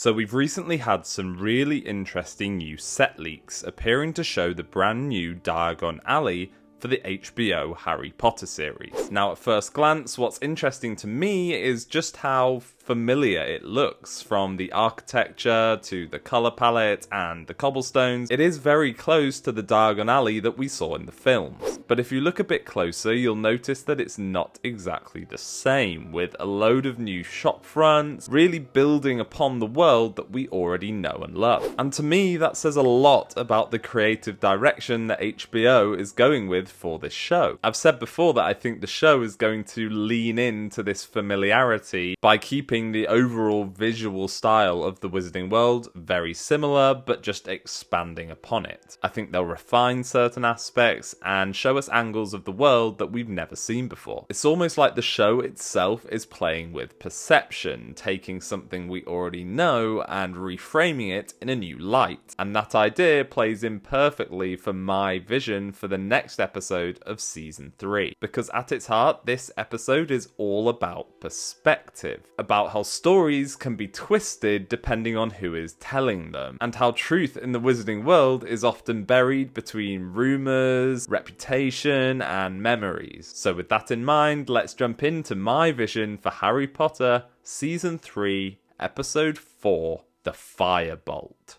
So we've recently had some really interesting new set leaks appearing to show the brand new Diagon Alley for the HBO Harry Potter series. Now at first glance, what's interesting to me is just how familiar it looks, from the architecture to the colour palette and the cobblestones. It is very close to the Diagon Alley that we saw in the films. But if you look a bit closer, you'll notice that it's not exactly the same, with a load of new shop fronts, really building upon the world that we already know and love. And to me, that says a lot about the creative direction that HBO is going with for this show. I've said before that I think the show is going to lean into this familiarity by keeping the overall visual style of the Wizarding World very similar, but just expanding upon it. I think they'll refine certain aspects and show us angles of the world that we've never seen before. It's almost like the show itself is playing with perception, taking something we already know and reframing it in a new light. And that idea plays in perfectly for my vision for the next episode of Season 3. Because at its heart, this episode is all about perspective, about how stories can be twisted depending on who is telling them, and how truth in the Wizarding World is often buried between rumours, reputation, and memories. So with that in mind, let's jump into my vision for Harry Potter Season 3, Episode 4, The Firebolt.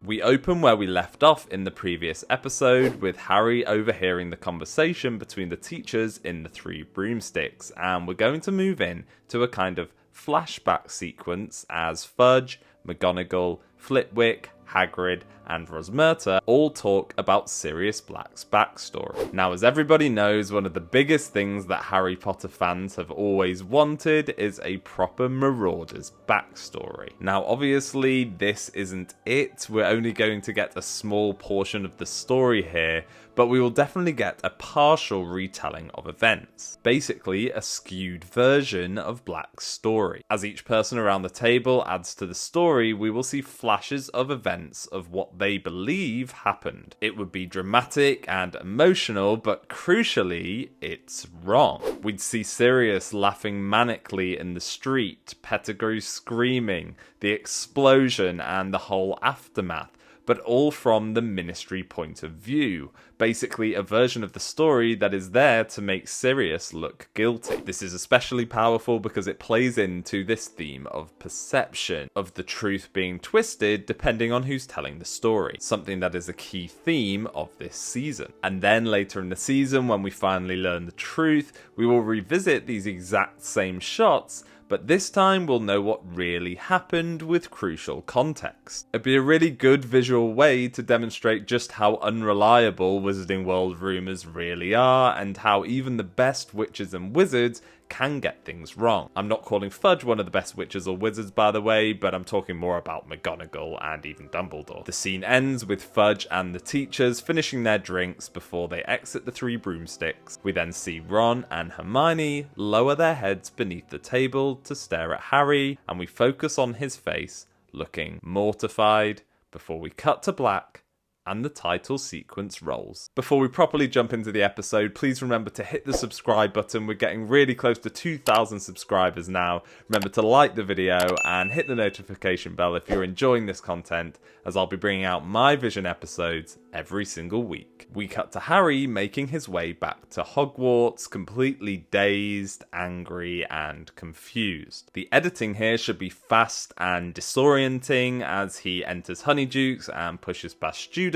We open where we left off in the previous episode, with Harry overhearing the conversation between the teachers in the Three Broomsticks, and we're going to move in to a kind of flashback sequence as Fudge, McGonagall, Flitwick, Hagrid, and Rosmerta all talk about Sirius Black's backstory. Now, as everybody knows, one of the biggest things that Harry Potter fans have always wanted is a proper Marauders backstory. Now, obviously, this isn't it. We're only going to get a small portion of the story here, but we will definitely get a partial retelling of events. Basically, a skewed version of Black's story. As each person around the table adds to the story, we will see flashes of events of what they believe happened. It would be dramatic and emotional, but crucially, it's wrong. We'd see Sirius laughing manically in the street, Pettigrew screaming, the explosion and the whole aftermath, but all from the Ministry point of view. Basically, a version of the story that is there to make Sirius look guilty. This is especially powerful because it plays into this theme of perception, of the truth being twisted depending on who's telling the story, something that is a key theme of this season. And then later in the season, when we finally learn the truth, we will revisit these exact same shots, but this time we'll know what really happened with crucial context. It'd be a really good visual way to demonstrate just how unreliable Wizarding World rumours really are, and how even the best witches and wizards can get things wrong. I'm not calling Fudge one of the best witches or wizards, by the way, but I'm talking more about McGonagall and even Dumbledore. The scene ends with Fudge and the teachers finishing their drinks before they exit the Three Broomsticks. We then see Ron and Hermione lower their heads beneath the table to stare at Harry, and we focus on his face, looking mortified, before we cut to black and the title sequence rolls. Before we properly jump into the episode, please remember to hit the subscribe button. We're getting really close to 2,000 subscribers now. Remember to like the video and hit the notification bell if you're enjoying this content, as I'll be bringing out my Vision episodes every single week. We cut to Harry making his way back to Hogwarts, completely dazed, angry, and confused. The editing here should be fast and disorienting as he enters Honeydukes and pushes past students,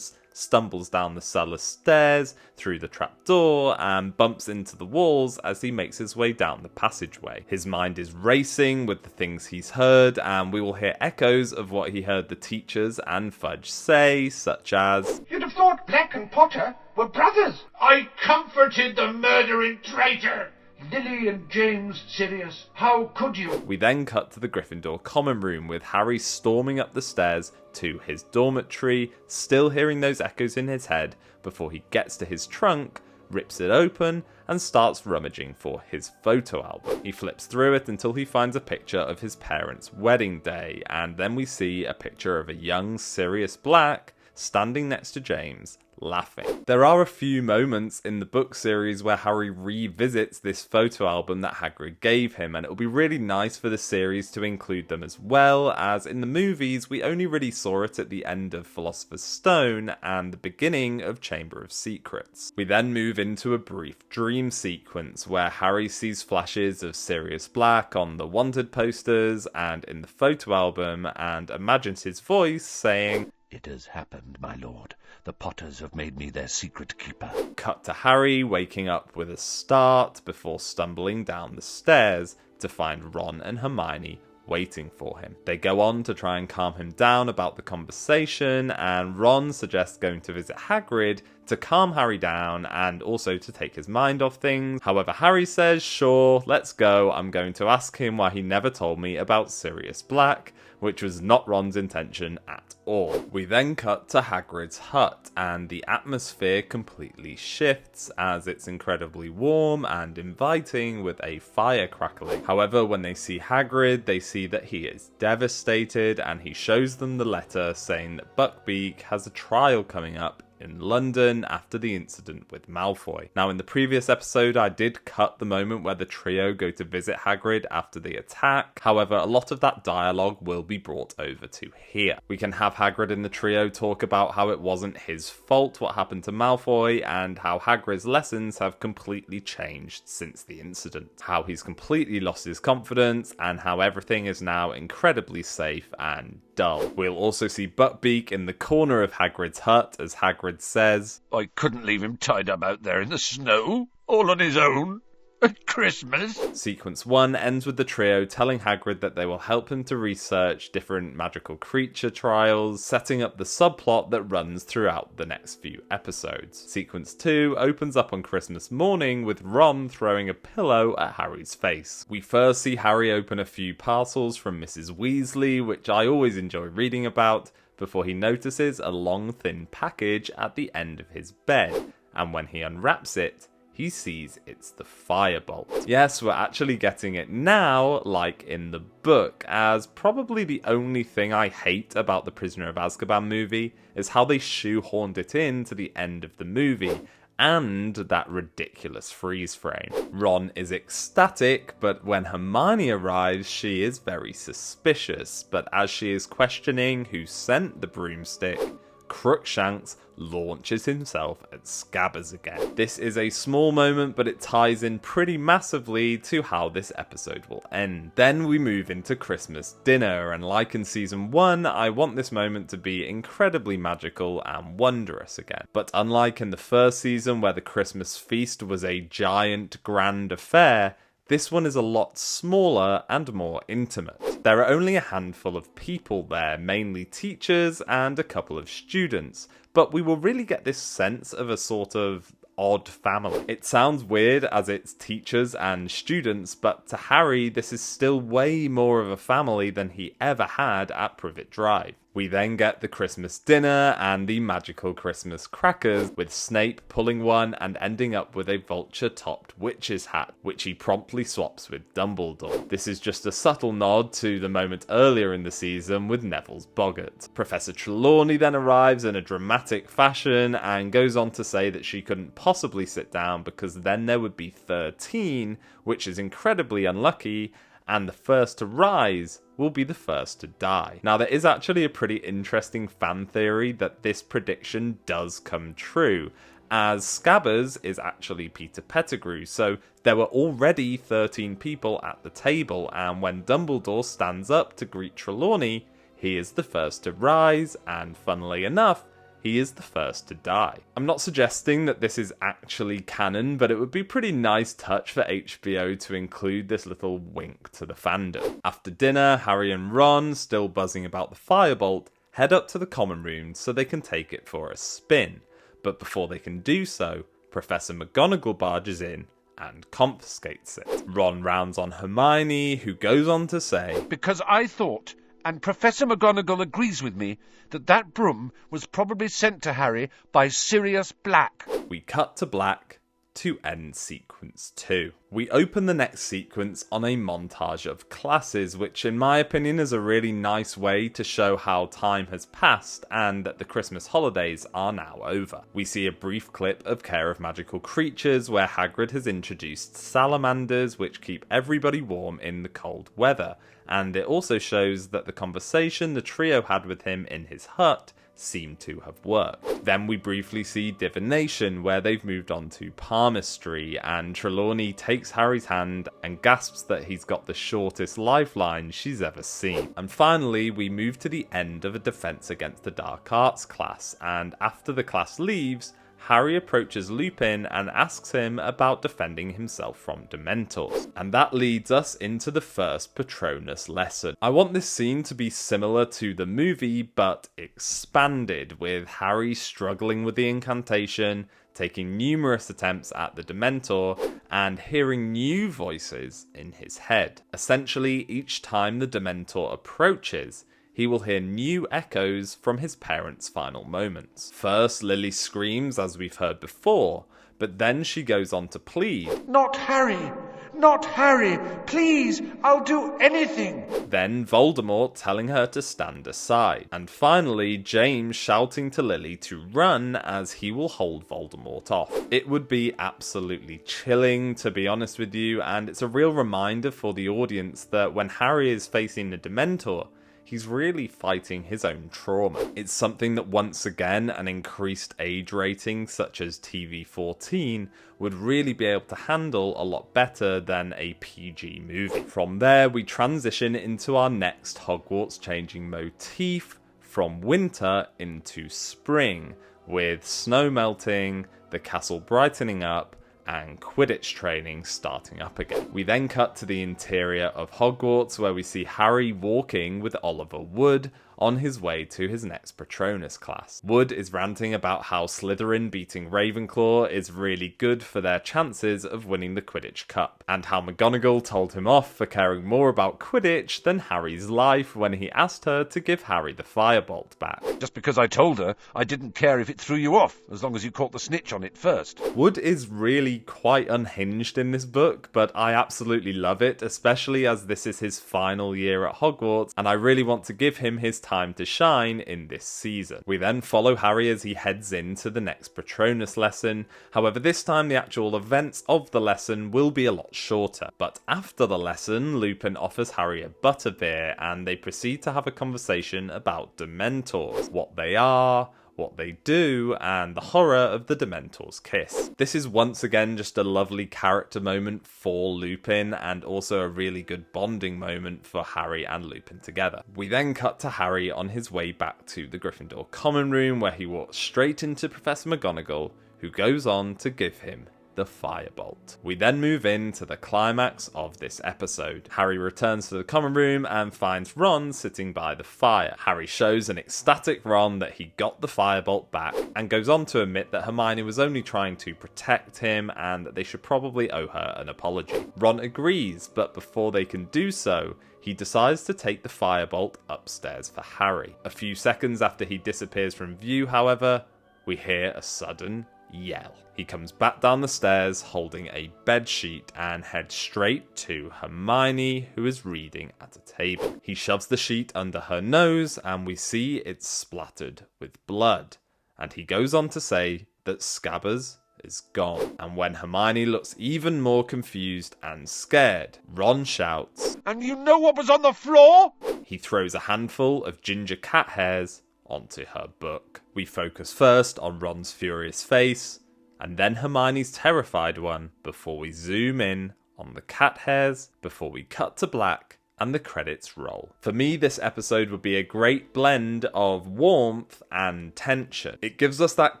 stumbles down the cellar stairs, through the trapdoor, and bumps into the walls as he makes his way down the passageway. His mind is racing with the things he's heard, and we will hear echoes of what he heard the teachers and Fudge say, such as, "You'd have thought Black and Potter were brothers. I comforted the murdering traitor. Lily and James, Sirius, how could you?" We then cut to the Gryffindor common room with Harry storming up the stairs to his dormitory, still hearing those echoes in his head, before he gets to his trunk, rips it open, and starts rummaging for his photo album. He flips through it until he finds a picture of his parents' wedding day, and then we see a picture of a young Sirius Black standing next to James, laughing. There are a few moments in the book series where Harry revisits this photo album that Hagrid gave him, and it will be really nice for the series to include them as well, as in the movies we only really saw it at the end of Philosopher's Stone and the beginning of Chamber of Secrets. We then move into a brief dream sequence where Harry sees flashes of Sirius Black on the wanted posters and in the photo album, and imagines his voice saying, "It has happened, my lord. The Potters have made me their secret keeper." Cut to Harry waking up with a start before stumbling down the stairs to find Ron and Hermione waiting for him. They go on to try and calm him down about the conversation, and Ron suggests going to visit Hagrid to calm Harry down and also to take his mind off things. However, Harry says, "Sure, let's go. I'm going to ask him why he never told me about Sirius Black," which was not Ron's intention at all. We then cut to Hagrid's hut, and the atmosphere completely shifts as it's incredibly warm and inviting with a fire crackling. However, when they see Hagrid, they see that he is devastated, and he shows them the letter saying that Buckbeak has a trial coming up in London after the incident with Malfoy. Now, in the previous episode, I did cut the moment where the trio go to visit Hagrid after the attack. However, a lot of that dialogue will be brought over to here. We can have Hagrid and the trio talk about how it wasn't his fault what happened to Malfoy, and how Hagrid's lessons have completely changed since the incident. How he's completely lost his confidence, and how everything is now incredibly safe and dull. We'll also see Buckbeak in the corner of Hagrid's hut as Hagrid says, "I couldn't leave him tied up out there in the snow, all on his own, at Christmas." Sequence 1 ends with the trio telling Hagrid that they will help him to research different magical creature trials, setting up the subplot that runs throughout the next few episodes. Sequence 2 opens up on Christmas morning with Ron throwing a pillow at Harry's face. We first see Harry open a few parcels from Mrs. Weasley, which I always enjoy reading about, before he notices a long thin package at the end of his bed, and when he unwraps it, he sees it's the Firebolt. Yes, we're actually getting it now, like in the book, as probably the only thing I hate about the Prisoner of Azkaban movie is how they shoehorned it in to the end of the movie, and that ridiculous freeze frame. Ron is ecstatic, but when Hermione arrives, she is very suspicious. But as she is questioning who sent the broomstick, Crookshanks launches himself at Scabbers again. This is a small moment, but it ties in pretty massively to how this episode will end. Then we move into Christmas dinner, and like in season 1, I want this moment to be incredibly magical and wondrous again. But unlike in the first season, where the Christmas feast was a giant grand affair, this one is a lot smaller and more intimate. There are only a handful of people there, mainly teachers and a couple of students, but we will really get this sense of a sort of odd family. It sounds weird as it's teachers and students, but to Harry this is still way more of a family than he ever had at Privet Drive. We then get the Christmas dinner and the magical Christmas crackers, with Snape pulling one and ending up with a vulture-topped witch's hat, which he promptly swaps with Dumbledore. This is just a subtle nod to the moment earlier in the season with Neville's boggart. Professor Trelawney then arrives in a dramatic fashion and goes on to say that she couldn't possibly sit down because then there would be 13, which is incredibly unlucky, and the first to rise will be the first to die. Now, there is actually a pretty interesting fan theory that this prediction does come true, as Scabbers is actually Peter Pettigrew, so there were already 13 people at the table, and when Dumbledore stands up to greet Trelawney, he is the first to rise, and funnily enough, he is the first to die. I'm not suggesting that this is actually canon, but it would be a pretty nice touch for HBO to include this little wink to the fandom. After dinner, Harry and Ron, still buzzing about the Firebolt, head up to the common room so they can take it for a spin. But before they can do so, Professor McGonagall barges in and confiscates it. Ron rounds on Hermione, who goes on to say, "Because I thought, and Professor McGonagall agrees with me, that broom was probably sent to Harry by Sirius Black." We cut to black, to end sequence 2. We open the next sequence on a montage of classes, which in my opinion is a really nice way to show how time has passed and that the Christmas holidays are now over. We see a brief clip of Care of Magical Creatures where Hagrid has introduced salamanders which keep everybody warm in the cold weather, and it also shows that the conversation the trio had with him in his hut seem to have worked. Then we briefly see divination, where they've moved on to palmistry, and Trelawney takes Harry's hand and gasps that he's got the shortest lifeline she's ever seen. And finally, we move to the end of a Defense Against the Dark Arts class, and after the class leaves, Harry approaches Lupin and asks him about defending himself from Dementors. And that leads us into the first Patronus lesson. I want this scene to be similar to the movie, but expanded, with Harry struggling with the incantation, taking numerous attempts at the Dementor, and hearing new voices in his head. Essentially, each time the Dementor approaches, he will hear new echoes from his parents' final moments. First, Lily screams, as we've heard before, but then she goes on to plead, "Not Harry! Not Harry! Please, I'll do anything!" Then Voldemort telling her to stand aside. And finally, James shouting to Lily to run as he will hold Voldemort off. It would be absolutely chilling, to be honest with you, and it's a real reminder for the audience that when Harry is facing a Dementor, he's really fighting his own trauma. It's something that once again an increased age rating such as TV-14 would really be able to handle a lot better than a PG movie. From there we transition into our next Hogwarts changing motif from winter into spring, with snow melting, the castle brightening up, and Quidditch training starting up again. We then cut to the interior of Hogwarts where we see Harry walking with Oliver Wood on his way to his next Patronus class. Wood is ranting about how Slytherin beating Ravenclaw is really good for their chances of winning the Quidditch Cup, and how McGonagall told him off for caring more about Quidditch than Harry's life when he asked her to give Harry the Firebolt back. Just because I told her, I didn't care if it threw you off, as long as you caught the snitch on it first. Wood is really quite unhinged in this book, but I absolutely love it, especially as this is his final year at Hogwarts, and I really want to give him his time to shine in this season. We then follow Harry as he heads into the next Patronus lesson. However, this time the actual events of the lesson will be a lot shorter. But after the lesson, Lupin offers Harry a butterbeer, and they proceed to have a conversation about Dementors, what they are, what they do, and the horror of the Dementor's kiss. This is once again just a lovely character moment for Lupin, and also a really good bonding moment for Harry and Lupin together. We then cut to Harry on his way back to the Gryffindor common room, where he walks straight into Professor McGonagall, who goes on to give him the Firebolt. We then move into the climax of this episode. Harry returns to the common room and finds Ron sitting by the fire. Harry shows an ecstatic Ron that he got the Firebolt back, and goes on to admit that Hermione was only trying to protect him and that they should probably owe her an apology. Ron agrees, but before they can do so, he decides to take the Firebolt upstairs for Harry. A few seconds after he disappears from view, however, we hear a sudden yell. He comes back down the stairs holding a bedsheet and heads straight to Hermione, who is reading at a table. He shoves the sheet under her nose and we see it's splattered with blood. And he goes on to say that Scabbers is gone. And when Hermione looks even more confused and scared, Ron shouts, "And you know what was on the floor?" He throws a handful of ginger cat hairs onto her book. We focus first on Ron's furious face, and then Hermione's terrified one, before we zoom in on the cat hairs, before we cut to black and the credits roll. For me, this episode would be a great blend of warmth and tension. It gives us that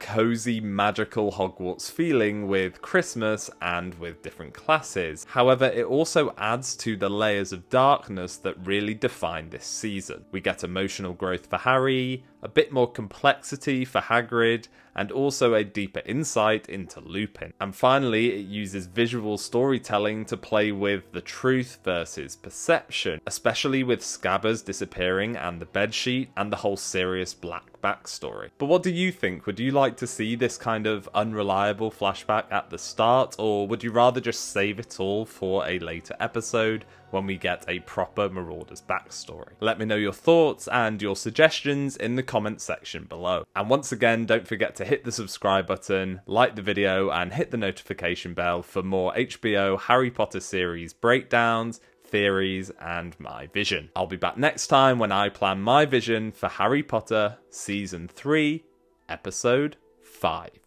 cozy, magical Hogwarts feeling with Christmas and with different classes. However, it also adds to the layers of darkness that really define this season. We get emotional growth for Harry, a bit more complexity for Hagrid, and also a deeper insight into Lupin. And finally, it uses visual storytelling to play with the truth versus perception, especially with Scabbers disappearing and the bedsheet and the whole Sirius Black backstory. But what do you think? Would you like to see this kind of unreliable flashback at the start, or would you rather just save it all for a later episode when we get a proper Marauders backstory? Let me know your thoughts and your suggestions in the comments section below. And once again, don't forget to hit the subscribe button, like the video, and hit the notification bell for more HBO Harry Potter series breakdowns, theories, and my vision. I'll be back next time when I plan my vision for Harry Potter Season 3, Episode 5.